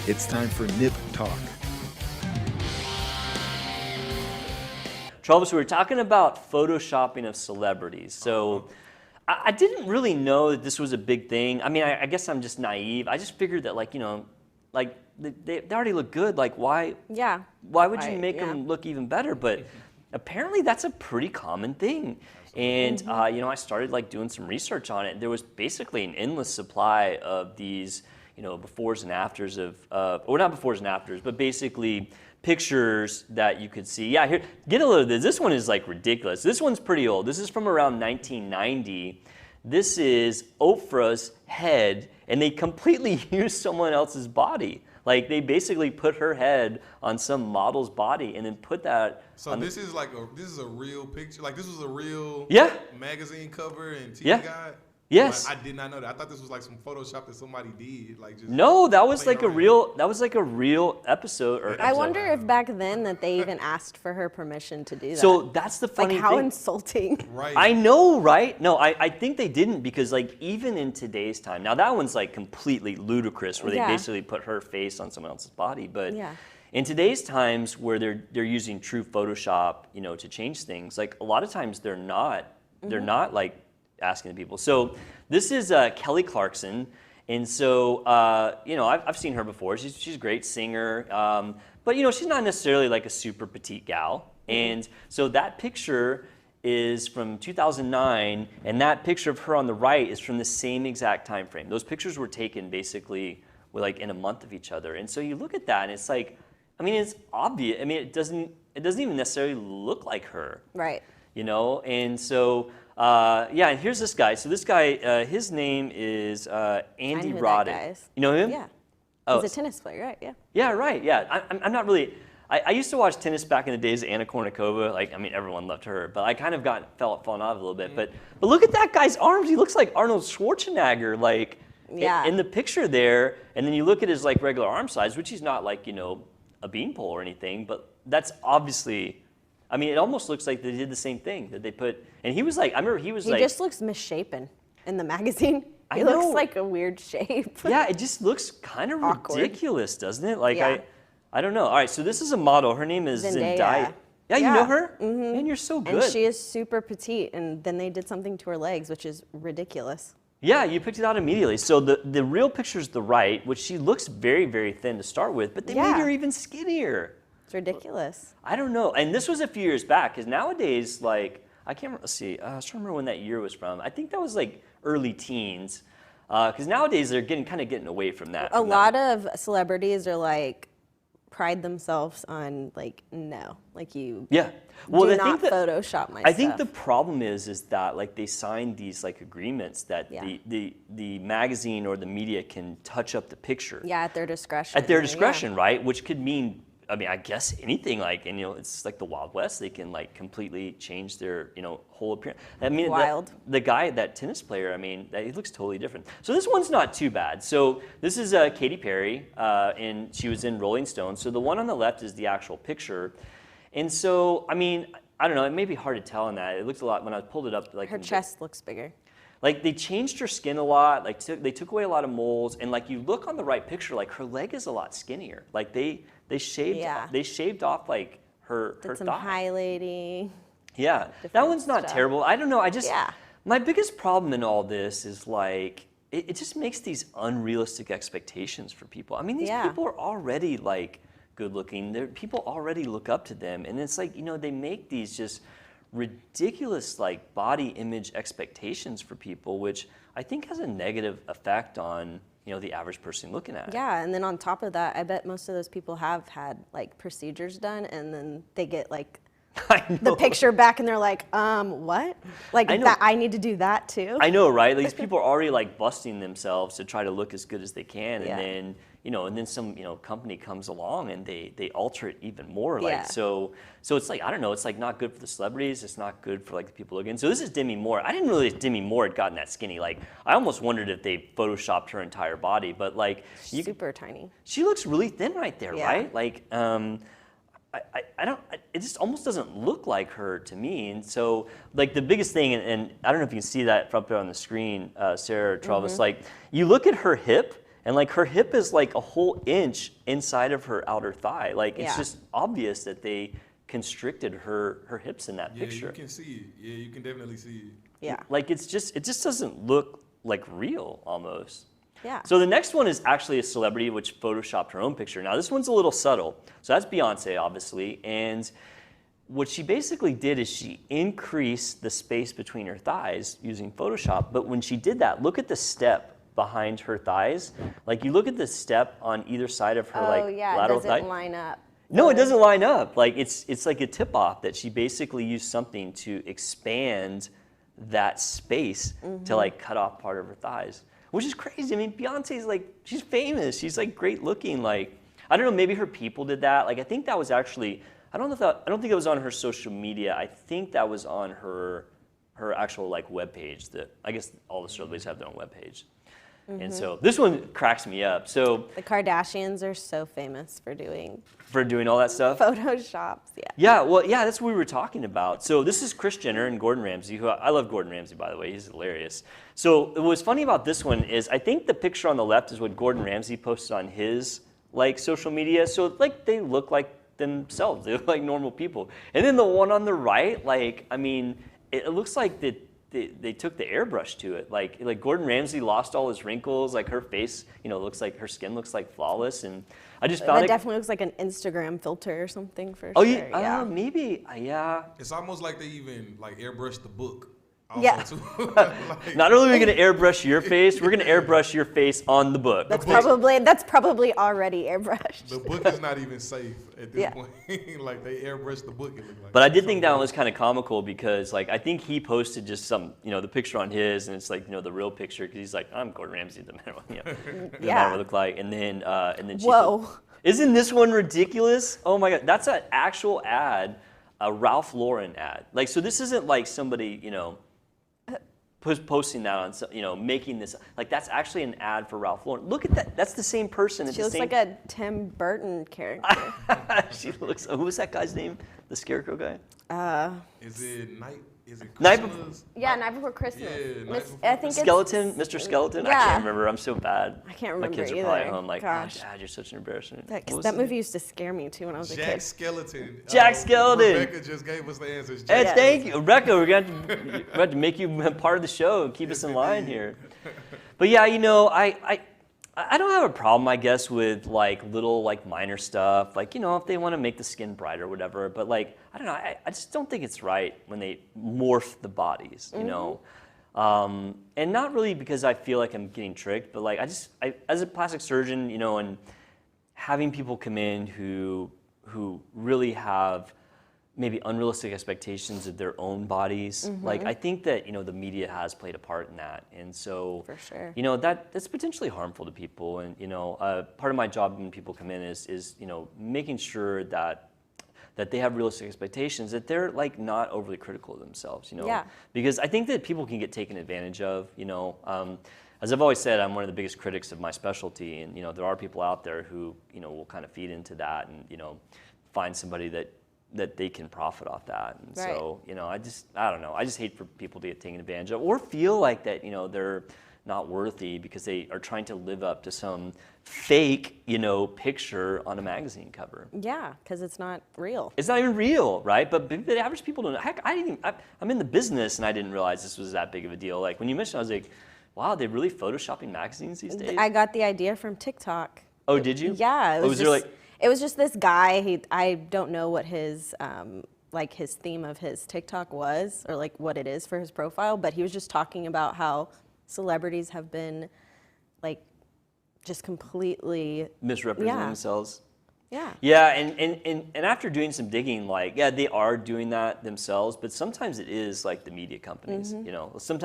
It's time for Nip Talk. Travis, we were talking about photoshopping of celebrities. So I didn't really know that this was a big thing. I mean, I guess I'm just naive. I just figured that, like, you know, like they already look good. Like, why would you make them look even better? But apparently that's a pretty common thing. And, you know, I started like doing some research on it. There was basically an endless supply of these, you know, befores and afters of, or not befores and afters, but basically pictures that you could see. Yeah, here, get a load of this. This one is like ridiculous. This one's pretty old. This is from around 1990. This is Oprah's head, and they completely used someone else's body. Like, they basically put her head on some model's body and then put that. So this is like this is a real picture. Like, this was a real magazine cover and TV guide. Yes. Like, I did not know that. I thought this was like some Photoshop that somebody did. Like, just no, that was like a real. That was like a real episode. I wonder if back then that they even asked for her permission to do that. So that's the funny like, how thing. Insulting. Right. I know, right? No, I think they didn't, because like even in today's time, now that one's like completely ludicrous, where they basically put her face on someone else's body. But in today's times, where they're using true Photoshop, you know, to change things, like a lot of times they're not like asking the people. So this is Kelly Clarkson, and so you know, I've seen her before. She's a great singer, but you know, she's not necessarily like a super petite gal. And so that picture is from 2009, and that picture of her on the right is from the same exact time frame. Those pictures were taken basically like in a month of each other. And so you look at that, and it's like, I mean, it's obvious. I mean, it doesn't even necessarily look like her. Right. You know, and so. Yeah, and here's this guy. So this guy, his name is Andy Roddick. You know him? Yeah. Oh, he's a tennis player, right? Yeah. Yeah, right. Yeah, I'm not really. I used to watch tennis back in the days of Anna Kournikova. Like, I mean, everyone loved her, but I kind of fallen off a little bit. But look at that guy's arms. He looks like Arnold Schwarzenegger, like in the picture there. And then you look at his like regular arm size, which he's not like, you know, a beanpole or anything, but that's obviously. I mean, it almost looks like they did the same thing that they put. And he was like, I remember he just looks misshapen in the magazine. He know. looks like a weird shape. Yeah, it just looks kind of ridiculous, doesn't it? Like, yeah. I don't know. All right, so this is a model. Her name is Zendaya. Yeah, you know her? Mm-hmm. Man, you're so good. And she is super petite, and then they did something to her legs, which is ridiculous. Yeah, you picked it out immediately. So the real picture is the right, which she looks very, very thin to start with, but they made her even skinnier. It's ridiculous. I don't know. And this was a few years back, because nowadays, like, I can't remember, let's see, I was trying to remember when that year was from. I think that was like early teens, because nowadays they're getting away from that. A lot of celebrities are like, pride themselves on like, no, like you well, do not Photoshop my stuff. I think the problem is that like they signed these like agreements that the magazine or the media can touch up the picture. Yeah, at their discretion. At their discretion, right? Which could mean, I mean, I guess anything, like, and you know, it's like the Wild West. They can like completely change their, you know, whole appearance. I mean, the guy, that tennis player, I mean, he looks totally different. So this one's not too bad. So this is Katy Perry, and she was in Rolling Stone. So the one on the left is the actual picture. And so, I mean, I don't know, it may be hard to tell in that. It looks a lot, when I pulled it up, like her chest looks bigger. Like, they changed her skin a lot. Like, they took away a lot of moles, and like you look on the right picture, like her leg is a lot skinnier. Like they shaved off like her some thigh. highlighting. Yeah, that one's not terrible. I don't know. My biggest problem in all this is like it just makes these unrealistic expectations for people. I mean, these people are already like good looking. People already look up to them, and it's like, you know, they make these just ridiculous like body image expectations for people, which I think has a negative effect on, you know, the average person looking at it. Yeah, and then on top of that, I bet most of those people have had like procedures done, and then they get like the picture back, and they're like, what? Like, I need to do that too? I know, right? These people are already like busting themselves to try to look as good as they can, and then, you know, and then some, you know, company comes along and they alter it even more. Like, so it's like, I don't know, it's like not good for the celebrities, it's not good for like the people looking. So this is Demi Moore. I didn't realize Demi Moore had gotten that skinny. Like, I almost wondered if they photoshopped her entire body, but like, super tiny. She looks really thin right there, right? Like, it just almost doesn't look like her to me. And so, like, the biggest thing, and I don't know if you can see that up there on the screen, Sarah or Travis, like, you look at her hip, And like her hip is like a whole inch inside of her outer thigh. Like it's just obvious that they constricted her hips in that picture. Yeah, you can see it. Yeah, you can definitely see it. Yeah. Like it just doesn't look like real almost. Yeah. So the next one is actually a celebrity which photoshopped her own picture. Now this one's a little subtle. So that's Beyonce, obviously. And what she basically did is she increased the space between her thighs using Photoshop. But when she did that, look at the step behind her thighs. Like you look at the step on either side of her lateral thigh. It doesn't line up. No, it doesn't line up. Like it's like a tip off that she basically used something to expand that space to like cut off part of her thighs. Which is crazy. I mean, Beyonce's like, she's famous. She's like great looking. Like, I don't know, maybe her people did that. Like, I think that was actually, I don't think it was on her social media. I think that was on her actual like webpage. That I guess all the celebrities have their own webpage. And so this one cracks me up. So the Kardashians are so famous for doing all that stuff. Photoshops, yeah. Yeah, well, yeah, that's what we were talking about. So this is Kris Jenner and Gordon Ramsay, who I love Gordon Ramsay, by the way. He's hilarious. So what's funny about this one is I think the picture on the left is what Gordon Ramsay posted on his like social media. So like they look like themselves. They look like normal people. And then the one on the right, like, I mean, it looks like they took the airbrush to it. Like Gordon Ramsay lost all his wrinkles. Like her face, looks like her skin looks like flawless. And I just found that definitely looks like an Instagram filter or something for sure. Yeah, yeah, maybe, yeah. It's almost like they even like airbrushed the book. Yeah. Like, not only are we going to airbrush your face, we're going to airbrush your face on the book. That's probably already airbrushed. The book is not even safe at this point. Like they airbrushed the book. It looked like. But I did think that one was kind of comical because like I think he posted just some the picture on his and it's like the real picture because he's like I'm Gordon Ramsay the matter what matter what I look like and then she isn't this one ridiculous? Oh my God, that's an actual ad, a Ralph Lauren ad. Like so this isn't like somebody posting that on, making this, like that's actually an ad for Ralph Lauren. Look at that, that's the same person. She looks like a Tim Burton character. She looks, who was that guy's name? The Scarecrow guy? Is it Christmas? Night Before Christmas. Yeah, I think Skeleton, Mr. Skeleton? Yeah. I can't remember, I'm so bad. I can't remember My kids are either. probably home like, Gosh. Oh, Dad, you're such an embarrassment. That movie used to scare me too when I was a kid. Jack Skeleton. Rebecca just gave us the answers. Hey, thank you. Rebecca, we're going to make you part of the show and keep us in line here. But yeah, I don't have a problem, I guess, with like little like minor stuff, like if they want to make the skin brighter or whatever. But like I don't know, I just don't think it's right when they morph the bodies, and not really because I feel like I'm getting tricked, but like I as a plastic surgeon, and having people come in who really have maybe unrealistic expectations of their own bodies. Like I think that the media has played a part in that, and so for sure, that's potentially harmful to people. And part of my job when people come in is making sure that they have realistic expectations, that they're like not overly critical of themselves. Because I think that people can get taken advantage of. As I've always said, I'm one of the biggest critics of my specialty, and there are people out there who will kind of feed into that and find somebody that they can profit off that. And so, I don't know. I just hate for people to get taken advantage of or feel like that, they're not worthy because they are trying to live up to some fake, picture on a magazine cover. Yeah, because it's not real. It's not even real, right? But the average people don't know. Heck, I'm in the business and I didn't realize this was that big of a deal. Like when you mentioned, I was like, wow, they're really photoshopping magazines these days? I got the idea from TikTok. Oh, did you? Yeah. It was just this guy. I don't know what his his theme of his TikTok was or like what it is for his profile, but he was just talking about how celebrities have been like just completely misrepresenting themselves. Yeah. Yeah, and after doing some digging, like they are doing that themselves, but sometimes it is like the media companies. Sometimes